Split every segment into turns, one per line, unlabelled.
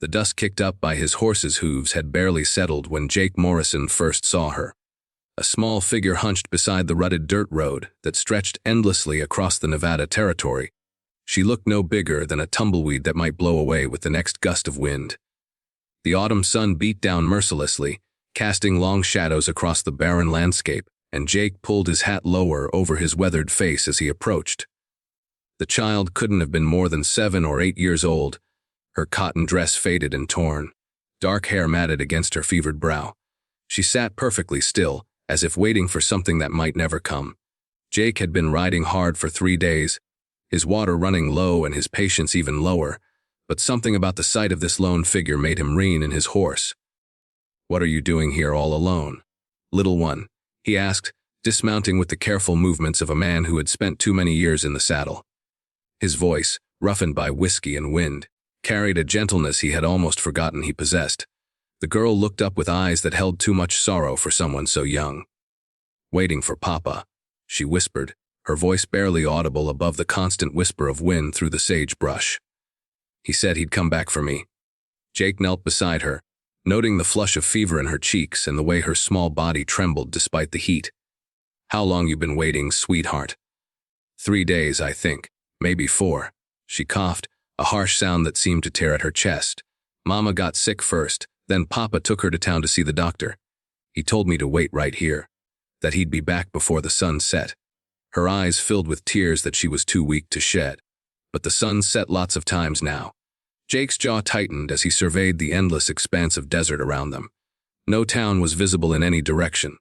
The dust kicked up by his horse's hooves had barely settled when Jake Morrison first saw her. A small figure hunched beside the rutted dirt road that stretched endlessly across the Nevada territory. She looked no bigger than a tumbleweed that might blow away with the next gust of wind. The autumn sun beat down mercilessly, casting long shadows across the barren landscape, and Jake pulled his hat lower over his weathered face as he approached. The child couldn't have been more than 7 or 8 years old, her cotton dress faded and torn, dark hair matted against her fevered brow. She sat perfectly still, as if waiting for something that might never come. Jake had been riding hard for 3 days, his water running low and his patience even lower, but something about the sight of this lone figure made him rein in his horse. "What are you doing here all alone, little one?" he asked, dismounting with the careful movements of a man who had spent too many years in the saddle. His voice, roughened by whiskey and wind, carried a gentleness he had almost forgotten he possessed. The girl looked up with eyes that held too much sorrow for someone so young. "Waiting for Papa," she whispered, her voice barely audible above the constant whisper of wind through the sagebrush. "He said he'd come back for me." Jake knelt beside her, noting the flush of fever in her cheeks and the way her small body trembled despite the heat. "How long you been waiting, sweetheart?" 3 days, I think. Maybe 4. She coughed, a harsh sound that seemed to tear at her chest. "Mama got sick first, then Papa took her to town to see the doctor. He told me to wait right here, that he'd be back before the sun set." Her eyes filled with tears that she was too weak to shed. But the sun set lots of times now. Jake's jaw tightened as he surveyed the endless expanse of desert around them. No town was visible in any direction,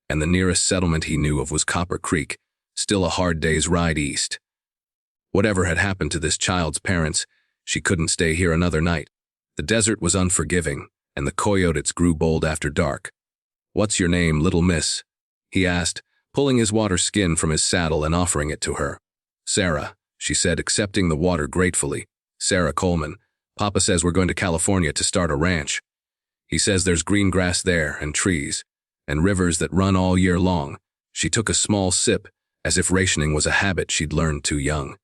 and the nearest settlement he knew of was Copper Creek, still a hard day's ride east. Whatever had happened to this child's parents, she couldn't stay here another night. The desert was unforgiving, and the coyotes grew bold after dark. "What's your name, little miss?" he asked, pulling his water skin from his saddle and offering it to her. "Sarah," she said, accepting the water gratefully. "Sarah Coleman. Papa says we're going to California to start a ranch. He says there's green grass there, and trees, and rivers that run all year long." She took a small sip, as if rationing was a habit she'd learned too young.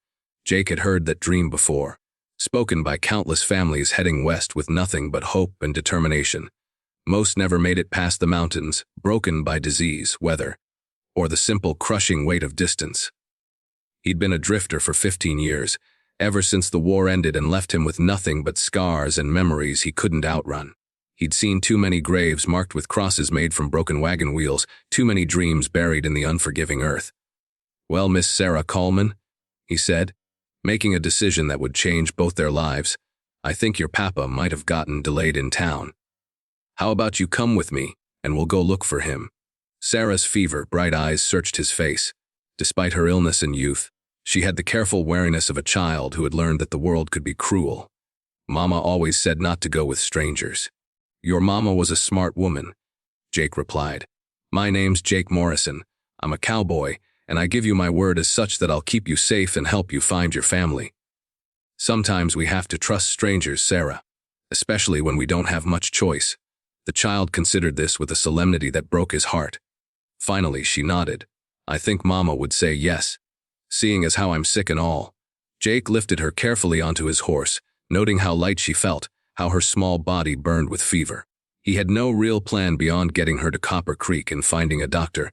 Jake had heard that dream before, spoken by countless families heading west with nothing but hope and determination. Most never made it past the mountains, broken by disease, weather, or the simple crushing weight of distance. He'd been a drifter for 15 years, ever since the war ended and left him with nothing but scars and memories he couldn't outrun. He'd seen too many graves marked with crosses made from broken wagon wheels, too many dreams buried in the unforgiving earth. "Well, Miss Sarah Coleman," he said, making a decision that would change both their lives, "I think your papa might have gotten delayed in town. How about you come with me, and we'll go look for him?" Sarah's fever, bright eyes searched his face. Despite her illness and youth, she had the careful wariness of a child who had learned that the world could be cruel. "Mama always said not to go with strangers." "Your mama was a smart woman," Jake replied. "My name's Jake Morrison. I'm a cowboy, and I give you my word as such that I'll keep you safe and help you find your family. Sometimes we have to trust strangers, Sarah, especially when we don't have much choice." The child considered this with a solemnity that broke his heart. Finally, she nodded. "I think Mama would say yes, seeing as how I'm sick and all." Jake lifted her carefully onto his horse, noting how light she felt, how her small body burned with fever. He had no real plan beyond getting her to Copper Creek and finding a doctor.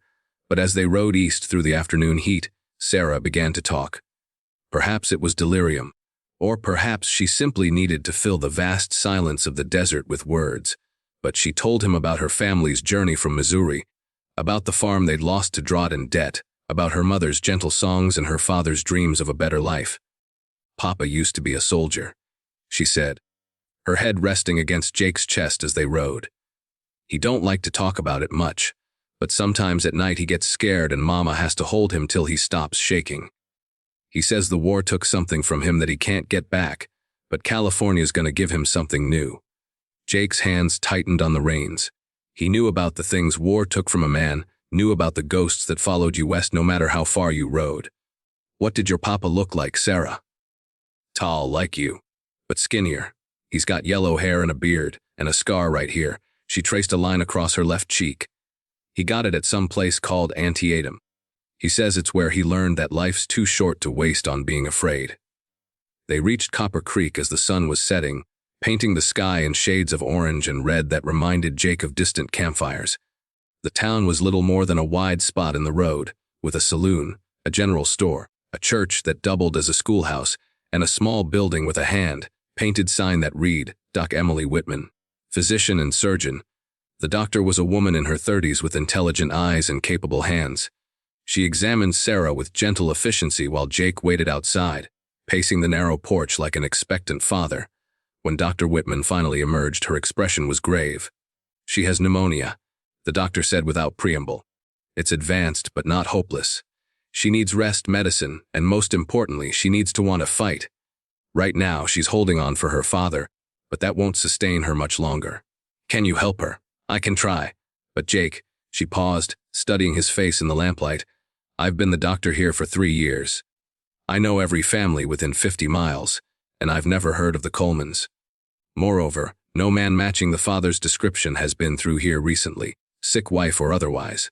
But as they rode east through the afternoon heat, Sarah began to talk. Perhaps it was delirium, or perhaps she simply needed to fill the vast silence of the desert with words. But she told him about her family's journey from Missouri, about the farm they'd lost to drought and debt, about her mother's gentle songs and her father's dreams of a better life. "Papa used to be a soldier," she said, her head resting against Jake's chest as they rode. "He don't like to talk about it much, but sometimes at night he gets scared and Mama has to hold him till he stops shaking. He says the war took something from him that he can't get back, but California's gonna give him something new." Jake's hands tightened on the reins. He knew about the things war took from a man, knew about the ghosts that followed you west no matter how far you rode. "What did your papa look like, Sarah?" "Tall like you, but skinnier. He's got yellow hair and a beard, and a scar right here." She traced a line across her left cheek. "He got it at some place called Antietam. He says it's where he learned that life's too short to waste on being afraid." They reached Copper Creek as the sun was setting, painting the sky in shades of orange and red that reminded Jake of distant campfires. The town was little more than a wide spot in the road, with a saloon, a general store, a church that doubled as a schoolhouse, and a small building with a hand-painted sign that read, Doc Emily Whitman, physician and surgeon. The doctor was a woman in her 30s with intelligent eyes and capable hands. She examined Sarah with gentle efficiency while Jake waited outside, pacing the narrow porch like an expectant father. When Dr. Whitman finally emerged, her expression was grave. "She has pneumonia," the doctor said without preamble. "It's advanced but not hopeless. She needs rest, medicine, and most importantly, she needs to want to fight. Right now, she's holding on for her father, but that won't sustain her much longer. Can you help her? I can try. But Jake," she paused, studying his face in the lamplight, "I've been the doctor here for 3 years. I know every family within 50 miles, and I've never heard of the Colemans. Moreover, no man matching the father's description has been through here recently, sick wife or otherwise."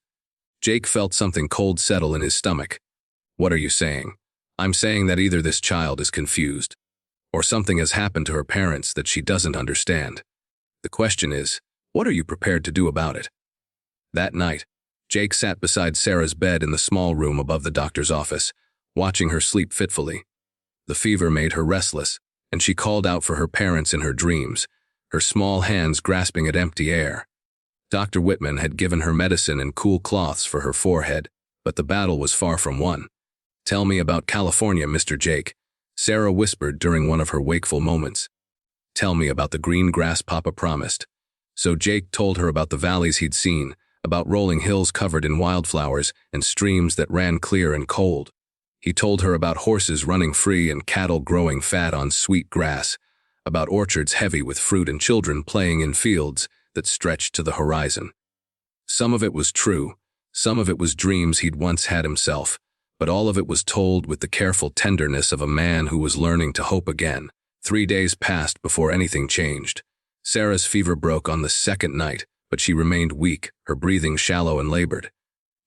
Jake felt something cold settle in his stomach. "What are you saying?" "I'm saying that either this child is confused, or something has happened to her parents that she doesn't understand. The question is, what are you prepared to do about it?" That night, Jake sat beside Sarah's bed in the small room above the doctor's office, watching her sleep fitfully. The fever made her restless, and she called out for her parents in her dreams, her small hands grasping at empty air. Dr. Whitman had given her medicine and cool cloths for her forehead, but the battle was far from won. "Tell me about California, Mr. Jake," Sarah whispered during one of her wakeful moments. "Tell me about the green grass Papa promised." So Jake told her about the valleys he'd seen, about rolling hills covered in wildflowers and streams that ran clear and cold. He told her about horses running free and cattle growing fat on sweet grass, about orchards heavy with fruit and children playing in fields that stretched to the horizon. Some of it was true, some of it was dreams he'd once had himself, but all of it was told with the careful tenderness of a man who was learning to hope again. 3 days passed before anything changed. Sarah's fever broke on the second night, but she remained weak, her breathing shallow and labored.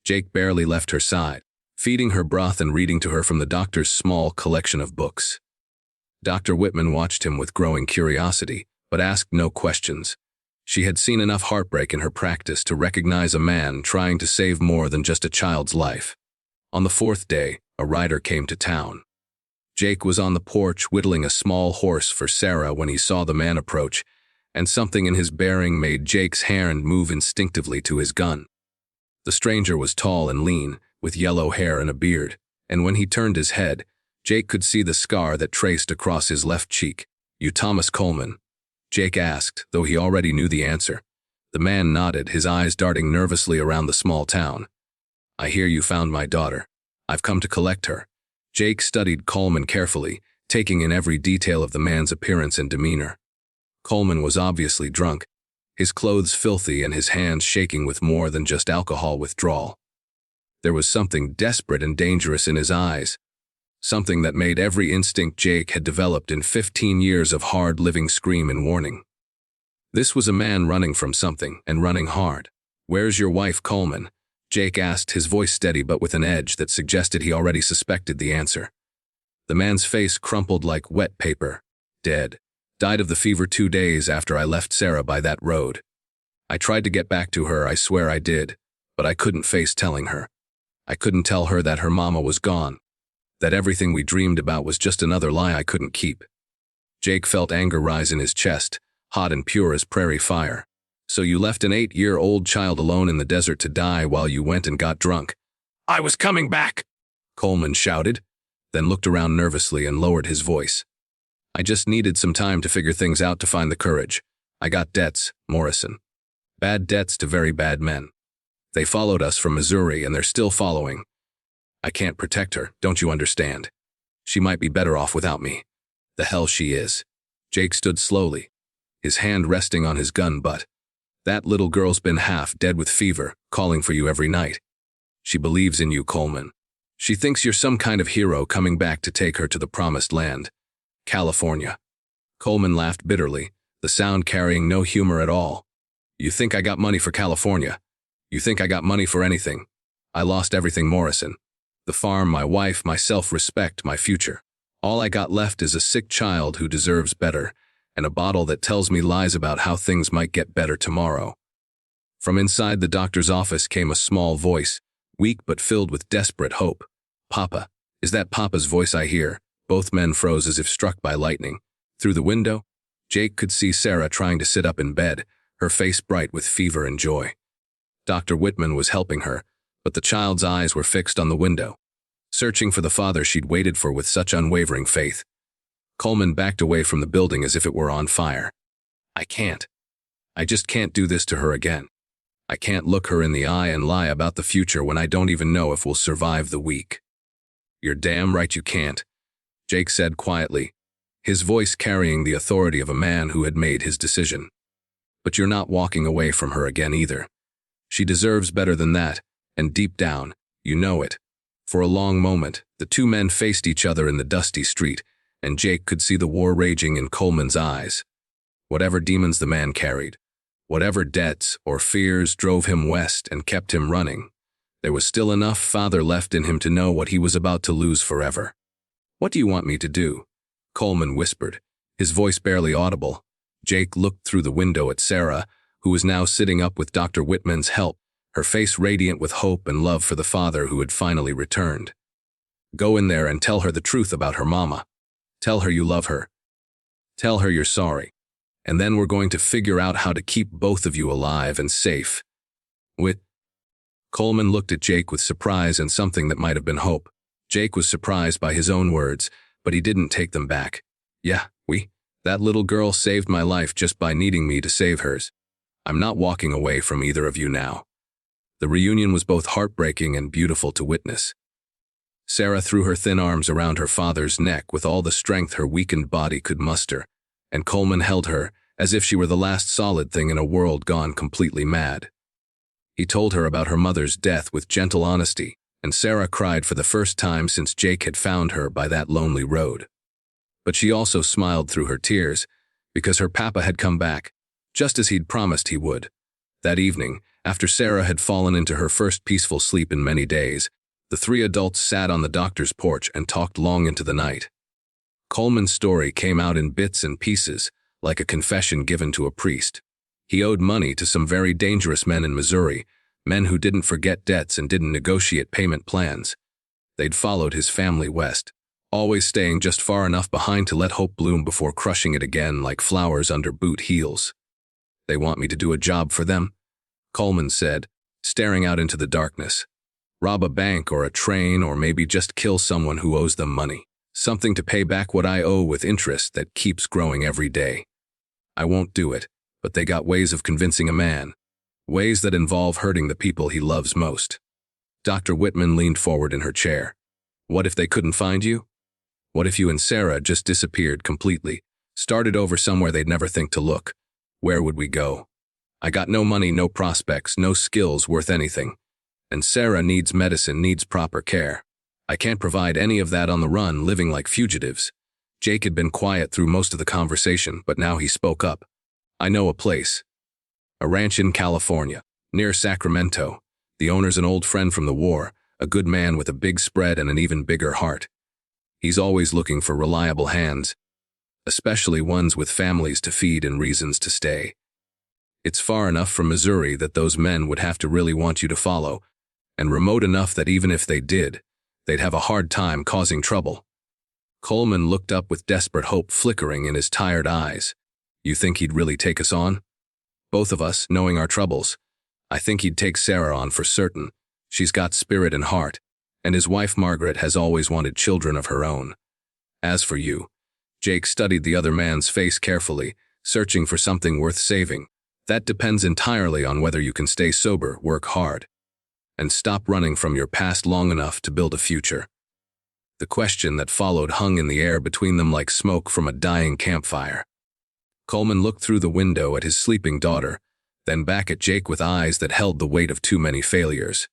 Jake barely left her side, feeding her broth and reading to her from the doctor's small collection of books. Dr. Whitman watched him with growing curiosity, but asked no questions. She had seen enough heartbreak in her practice to recognize a man trying to save more than just a child's life. On the 4th day, a rider came to town. Jake was on the porch whittling a small horse for Sarah when he saw the man approach, and something in his bearing made Jake's hand move instinctively to his gun. The stranger was tall and lean, with yellow hair and a beard, and when he turned his head, Jake could see the scar that traced across his left cheek. "You Thomas Coleman?" Jake asked, though he already knew the answer. The man nodded, his eyes darting nervously around the small town. "I hear you found my daughter. I've come to collect her." Jake studied Coleman carefully, taking in every detail of the man's appearance and demeanor. Coleman was obviously drunk, his clothes filthy and his hands shaking with more than just alcohol withdrawal. There was something desperate and dangerous in his eyes, something that made every instinct Jake had developed in 15 years of hard living scream and warning. This was a man running from something, and running hard. "Where's your wife, Coleman?" Jake asked, his voice steady but with an edge that suggested he already suspected the answer. The man's face crumpled like wet paper. "Dead. Died of the fever 2 days after I left Sarah by that road. I tried to get back to her, I swear I did, but I couldn't face telling her. I couldn't tell her that her mama was gone, that everything we dreamed about was just another lie I couldn't keep." Jake felt anger rise in his chest, hot and pure as prairie fire. "So you left an 8-year-old child alone in the desert to die while you went and got drunk?" "I was coming back," Coleman shouted, then looked around nervously and lowered his voice. "I just needed some time to figure things out, to find the courage. I got debts, Morrison. Bad debts to very bad men. They followed us from Missouri and they're still following. I can't protect her, don't you understand? She might be better off without me. The hell she is." Jake stood slowly, his hand resting on his gun butt. "That little girl's been half dead with fever, calling for you every night. She believes in you, Coleman. She thinks you're some kind of hero coming back to take her to the promised land. California." Coleman laughed bitterly, the sound carrying no humor at all. "You think I got money for California? You think I got money for anything? I lost everything, Morrison. The farm, my wife, my self-respect, my future. All I got left is a sick child who deserves better, and a bottle that tells me lies about how things might get better tomorrow. From inside the doctor's office came a small voice, weak but filled with desperate hope. "Papa, is that Papa's voice I hear?" Both men froze as if struck by lightning. Through the window, Jake could see Sarah trying to sit up in bed, her face bright with fever and joy. Dr. Whitman was helping her, but the child's eyes were fixed on the window, searching for the father she'd waited for with such unwavering faith. Coleman backed away from the building as if it were on fire. "I can't. I just can't do this to her again. I can't look her in the eye and lie about the future when I don't even know if we'll survive the week." "You're damn right you can't," Jake said quietly, his voice carrying the authority of a man who had made his decision. "But you're not walking away from her again either. She deserves better than that, and deep down, you know it." For a long moment, the two men faced each other in the dusty street, and Jake could see the war raging in Coleman's eyes. Whatever demons the man carried, whatever debts or fears drove him west and kept him running, there was still enough father left in him to know what he was about to lose forever. "What do you want me to do?" Coleman whispered, his voice barely audible. Jake looked through the window at Sarah, who was now sitting up with Dr. Whitman's help, her face radiant with hope and love for the father who had finally returned. "Go in there and tell her the truth about her mama. Tell her you love her. Tell her you're sorry. And then we're going to figure out how to keep both of you alive and safe." Coleman looked at Jake with surprise and something that might have been hope. Jake was surprised by his own words, but he didn't take them back. "Yeah, that little girl saved my life just by needing me to save hers. I'm not walking away from either of you now." The reunion was both heartbreaking and beautiful to witness. Sarah threw her thin arms around her father's neck with all the strength her weakened body could muster, and Coleman held her as if she were the last solid thing in a world gone completely mad. He told her about her mother's death with gentle honesty, and Sarah cried for the first time since Jake had found her by that lonely road. But she also smiled through her tears, because her papa had come back, just as he'd promised he would. That evening, after Sarah had fallen into her first peaceful sleep in many days, the three adults sat on the doctor's porch and talked long into the night. Coleman's story came out in bits and pieces, like a confession given to a priest. He owed money to some very dangerous men in Missouri, men who didn't forget debts and didn't negotiate payment plans. They'd followed his family west, always staying just far enough behind to let hope bloom before crushing it again like flowers under boot heels. "They want me to do a job for them?" Coleman said, staring out into the darkness. "Rob a bank or a train, or maybe just kill someone who owes them money. Something to pay back what I owe with interest that keeps growing every day. I won't do it, but they got ways of convincing a man. Ways that involve hurting the people he loves most." Dr. Whitman leaned forward in her chair. "What if they couldn't find you? What if you and Sarah just disappeared completely, started over somewhere they'd never think to look? Where would we go? I got no money, no prospects, no skills worth anything. And Sarah needs medicine, needs proper care. I can't provide any of that on the run, living like fugitives." Jake had been quiet through most of the conversation, but now he spoke up. "I know a place. A ranch in California, near Sacramento. The owner's an old friend from the war, a good man with a big spread and an even bigger heart. He's always looking for reliable hands, especially ones with families to feed and reasons to stay. It's far enough from Missouri that those men would have to really want you to follow, and remote enough that even if they did, they'd have a hard time causing trouble." Coleman looked up with desperate hope flickering in his tired eyes. "You think he'd really take us on? Both of us, knowing our troubles? I think he'd take Sarah on for certain. She's got spirit and heart, and his wife Margaret has always wanted children of her own. As for you," Jake studied the other man's face carefully, searching for something worth saving. "That depends entirely on whether you can stay sober, work hard, and stop running from your past long enough to build a future." The question that followed hung in the air between them like smoke from a dying campfire. Coleman looked through the window at his sleeping daughter, then back at Jake with eyes that held the weight of too many failures.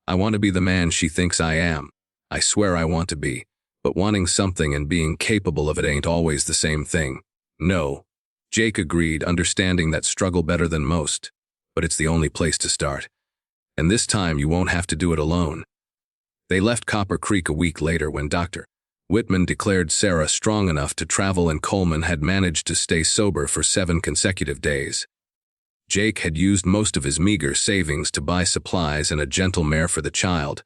"I want to be the man she thinks I am. I swear I want to be. But wanting something and being capable of it ain't always the same thing." "No," Jake agreed, understanding that struggle better than most. "But it's the only place to start. And this time you won't have to do it alone." They left Copper Creek a week later when Dr. Whitman declared Sarah strong enough to travel, and Coleman had managed to stay sober for 7 consecutive days. Jake had used most of his meager savings to buy supplies and a gentle mare for the child,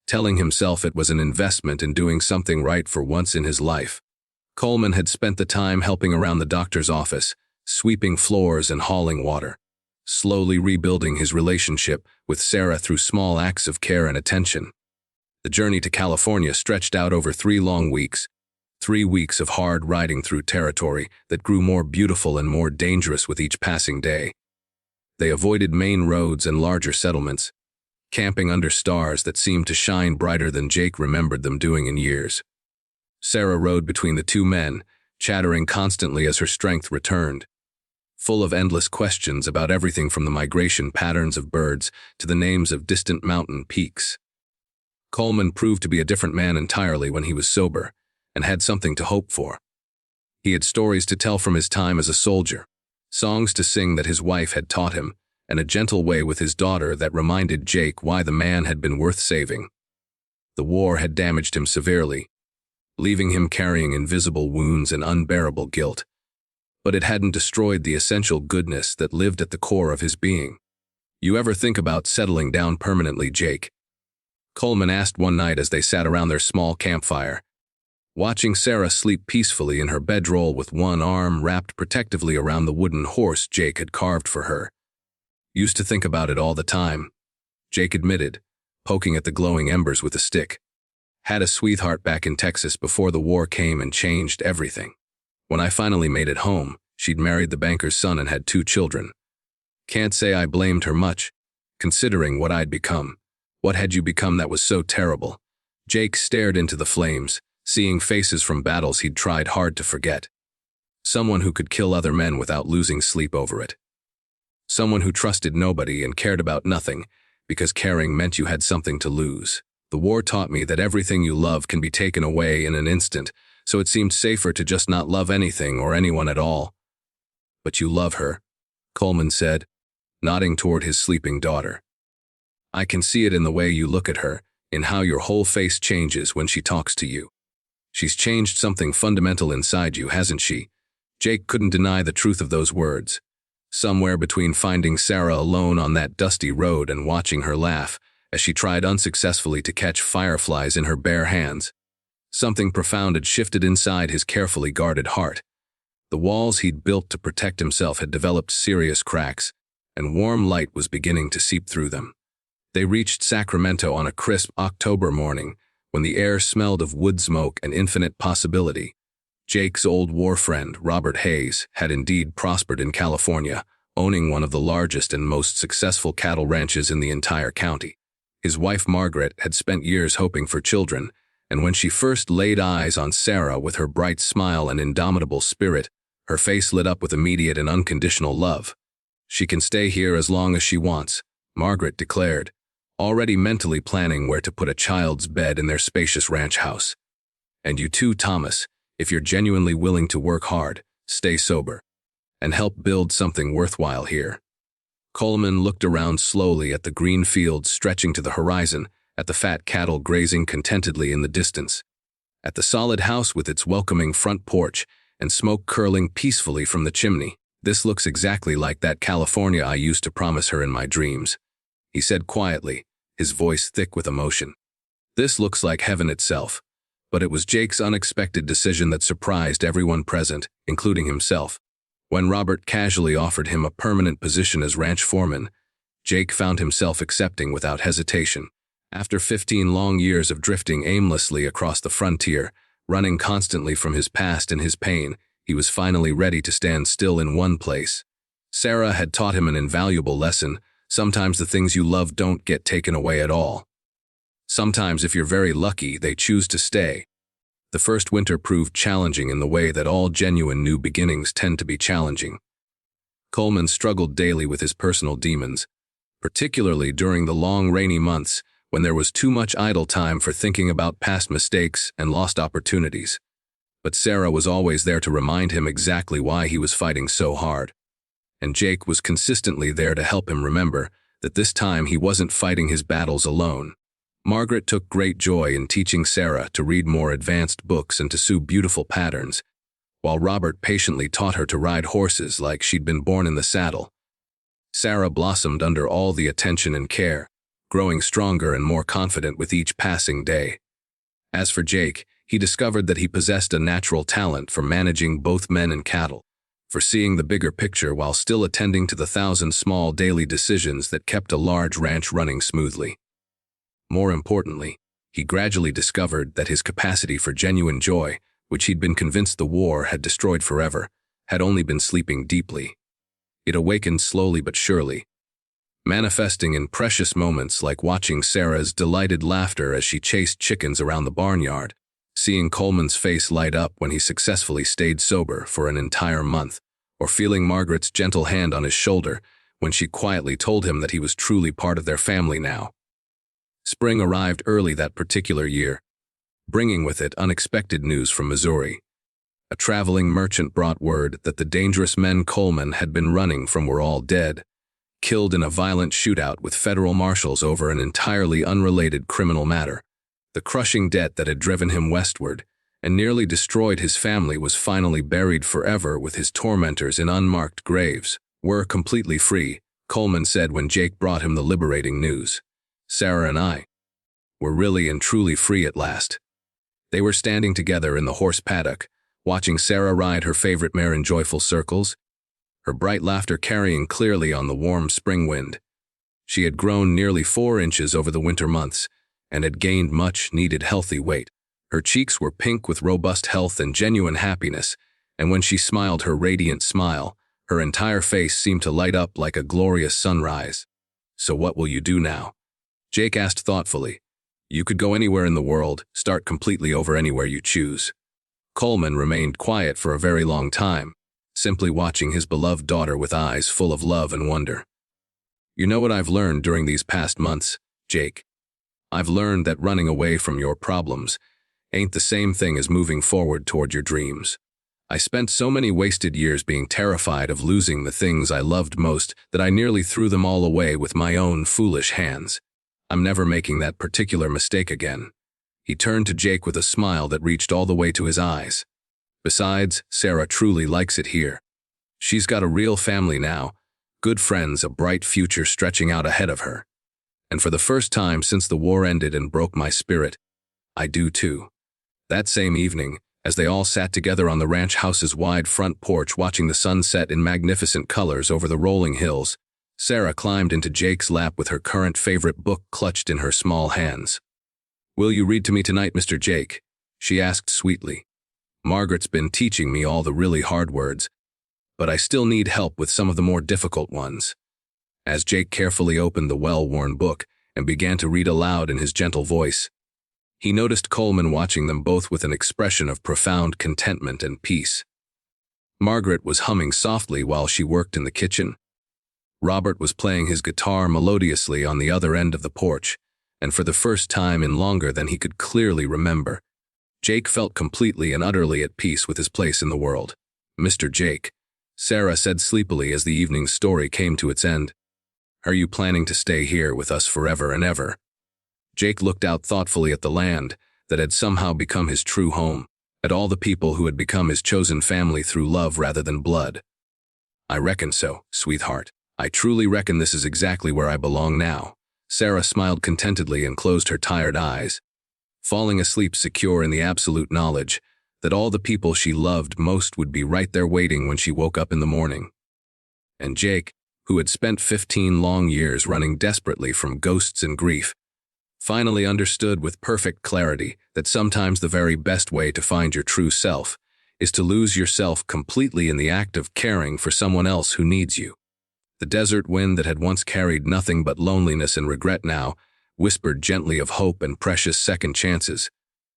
telling himself it was an investment in doing something right for once in his life. Coleman had spent the time helping around the doctor's office, sweeping floors and hauling water, slowly rebuilding his relationship with Sarah through small acts of care and attention. The journey to California stretched out over 3 long weeks, 3 weeks of hard riding through territory that grew more beautiful and more dangerous with each passing day. They avoided main roads and larger settlements, camping under stars that seemed to shine brighter than Jake remembered them doing in years. Sarah rode between the 2 men, chattering constantly as her strength returned, full of endless questions about everything from the migration patterns of birds to the names of distant mountain peaks. Coleman proved to be a different man entirely when he was sober, and had something to hope for. He had stories to tell from his time as a soldier, songs to sing that his wife had taught him, and a gentle way with his daughter that reminded Jake why the man had been worth saving. The war had damaged him severely, leaving him carrying invisible wounds and unbearable guilt. But it hadn't destroyed the essential goodness that lived at the core of his being. "You ever think about settling down permanently, Jake?" Coleman asked one night as they sat around their small campfire, watching Sarah sleep peacefully in her bedroll with one arm wrapped protectively around the wooden horse Jake had carved for her. "Used to think about it all the time," Jake admitted, poking at the glowing embers with a stick. "Had a sweetheart back in Texas before the war came and changed everything. When I finally made it home, she'd married the banker's son and had 2 children. Can't say I blamed her much, considering what I'd become." "What had you become that was so terrible?" Jake stared into the flames, seeing faces from battles he'd tried hard to forget. Someone who could kill other men without losing sleep over it. Someone who trusted nobody and cared about nothing, because caring meant you had something to lose. "The war taught me that everything you love can be taken away in an instant, so it seemed safer to just not love anything or anyone at all." "But you love her," Coleman said, nodding toward his sleeping daughter. "I can see it in the way you look at her, in how your whole face changes when she talks to you. She's changed something fundamental inside you, hasn't she?" Jake couldn't deny the truth of those words. Somewhere between finding Sarah alone on that dusty road and watching her laugh as she tried unsuccessfully to catch fireflies in her bare hands, something profound had shifted inside his carefully guarded heart. The walls he'd built to protect himself had developed serious cracks, and warm light was beginning to seep through them. They reached Sacramento on a crisp October morning, when the air smelled of wood smoke and infinite possibility. Jake's old war friend, Robert Hayes, had indeed prospered in California, owning one of the largest and most successful cattle ranches in the entire county. His wife Margaret had spent years hoping for children, and when she first laid eyes on Sarah with her bright smile and indomitable spirit, her face lit up with immediate and unconditional love. "She can stay here as long as she wants," Margaret declared, already mentally planning where to put a child's bed in their spacious ranch house. "And you too, Thomas, if you're genuinely willing to work hard, stay sober, and help build something worthwhile here." Coleman looked around slowly at the green fields stretching to the horizon, at the fat cattle grazing contentedly in the distance, at the solid house with its welcoming front porch and smoke curling peacefully from the chimney. "This looks exactly like that California I used to promise her in my dreams," he said quietly, his voice thick with emotion. "This looks like heaven itself." But it was Jake's unexpected decision that surprised everyone present, including himself. When Robert casually offered him a permanent position as ranch foreman, Jake found himself accepting without hesitation. After 15 long years of drifting aimlessly across the frontier, running constantly from his past and his pain, he was finally ready to stand still in one place. Sarah had taught him an invaluable lesson. Sometimes the things you love don't get taken away at all. Sometimes, if you're very lucky, they choose to stay. The first winter proved challenging in the way that all genuine new beginnings tend to be challenging. Coleman struggled daily with his personal demons, particularly during the long rainy months when there was too much idle time for thinking about past mistakes and lost opportunities. But Sarah was always there to remind him exactly why he was fighting so hard. And Jake was consistently there to help him remember that this time he wasn't fighting his battles alone. Margaret took great joy in teaching Sarah to read more advanced books and to sew beautiful patterns, while Robert patiently taught her to ride horses like she'd been born in the saddle. Sarah blossomed under all the attention and care, growing stronger and more confident with each passing day. As for Jake, he discovered that he possessed a natural talent for managing both men and cattle, for seeing the bigger picture while still attending to the 1,000 small daily decisions that kept a large ranch running smoothly. More importantly, he gradually discovered that his capacity for genuine joy, which he'd been convinced the war had destroyed forever, had only been sleeping deeply. It awakened slowly but surely, manifesting in precious moments like watching Sarah's delighted laughter as she chased chickens around the barnyard, seeing Coleman's face light up when he successfully stayed sober for an entire month, or feeling Margaret's gentle hand on his shoulder when she quietly told him that he was truly part of their family now. Spring arrived early that particular year, bringing with it unexpected news from Missouri. A traveling merchant brought word that the dangerous men Coleman had been running from were all dead, killed in a violent shootout with federal marshals over an entirely unrelated criminal matter. The crushing debt that had driven him westward and nearly destroyed his family was finally buried forever with his tormentors in unmarked graves. "We're completely free," Coleman said when Jake brought him the liberating news. "Sarah and I were really and truly free at last." They were standing together in the horse paddock, watching Sarah ride her favorite mare in joyful circles, her bright laughter carrying clearly on the warm spring wind. She had grown nearly 4 inches over the winter months and had gained much-needed healthy weight. Her cheeks were pink with robust health and genuine happiness, and when she smiled her radiant smile, her entire face seemed to light up like a glorious sunrise. "So what will you do now?" Jake asked thoughtfully. "You could go anywhere in the world, start completely over anywhere you choose." Coleman remained quiet for a very long time, simply watching his beloved daughter with eyes full of love and wonder. "You know what I've learned during these past months, Jake? I've learned that running away from your problems ain't the same thing as moving forward toward your dreams. I spent so many wasted years being terrified of losing the things I loved most that I nearly threw them all away with my own foolish hands. I'm never making that particular mistake again." He turned to Jake with a smile that reached all the way to his eyes. "Besides, Sarah truly likes it here. She's got a real family now, good friends, a bright future stretching out ahead of her. And for the first time since the war ended and broke my spirit, I do too." That same evening, as they all sat together on the ranch house's wide front porch watching the sun set in magnificent colors over the rolling hills, Sarah climbed into Jake's lap with her current favorite book clutched in her small hands. "Will you read to me tonight, Mr. Jake?" she asked sweetly. "Margaret's been teaching me all the really hard words, but I still need help with some of the more difficult ones." As Jake carefully opened the well-worn book and began to read aloud in his gentle voice, he noticed Coleman watching them both with an expression of profound contentment and peace. Margaret was humming softly while she worked in the kitchen. Robert was playing his guitar melodiously on the other end of the porch, and for the first time in longer than he could clearly remember, Jake felt completely and utterly at peace with his place in the world. "Mr. Jake," Sarah said sleepily as the evening's story came to its end, "are you planning to stay here with us forever and ever?" Jake looked out thoughtfully at the land that had somehow become his true home, at all the people who had become his chosen family through love rather than blood. "I reckon so, sweetheart. I truly reckon this is exactly where I belong now." Sarah smiled contentedly and closed her tired eyes, falling asleep secure in the absolute knowledge that all the people she loved most would be right there waiting when she woke up in the morning. And Jake, who had spent 15 long years running desperately from ghosts and grief, finally understood with perfect clarity that sometimes the very best way to find your true self is to lose yourself completely in the act of caring for someone else who needs you. The desert wind that had once carried nothing but loneliness and regret now whispered gently of hope and precious second chances.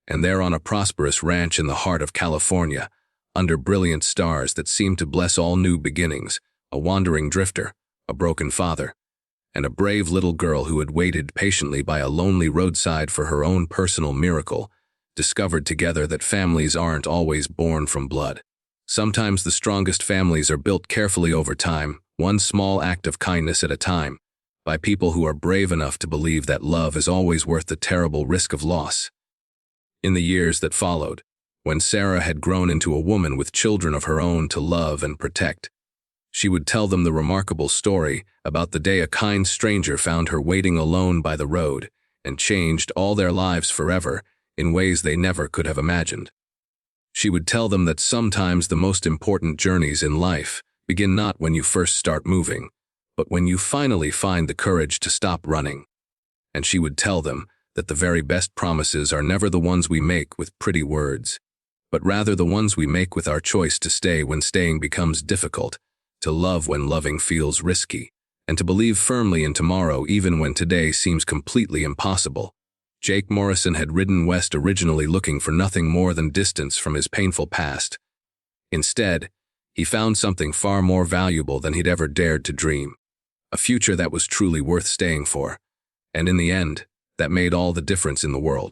And there on a prosperous ranch in the heart of California, under brilliant stars that seemed to bless all new beginnings, a wandering drifter, a broken father, and a brave little girl who had waited patiently by a lonely roadside for her own personal miracle, discovered together that families aren't always born from blood. Sometimes the strongest families are built carefully over time, one small act of kindness at a time, by people who are brave enough to believe that love is always worth the terrible risk of loss. In the years that followed, when Sarah had grown into a woman with children of her own to love and protect, she would tell them the remarkable story about the day a kind stranger found her waiting alone by the road and changed all their lives forever in ways they never could have imagined. She would tell them that sometimes the most important journeys in life begin not when you first start moving, but when you finally find the courage to stop running. And she would tell them that the very best promises are never the ones we make with pretty words, but rather the ones we make with our choice to stay when staying becomes difficult, to love when loving feels risky, and to believe firmly in tomorrow even when today seems completely impossible. Jake Morrison had ridden west originally looking for nothing more than distance from his painful past. Instead, he found something far more valuable than he'd ever dared to dream, a future that was truly worth staying for, and in the end, that made all the difference in the world.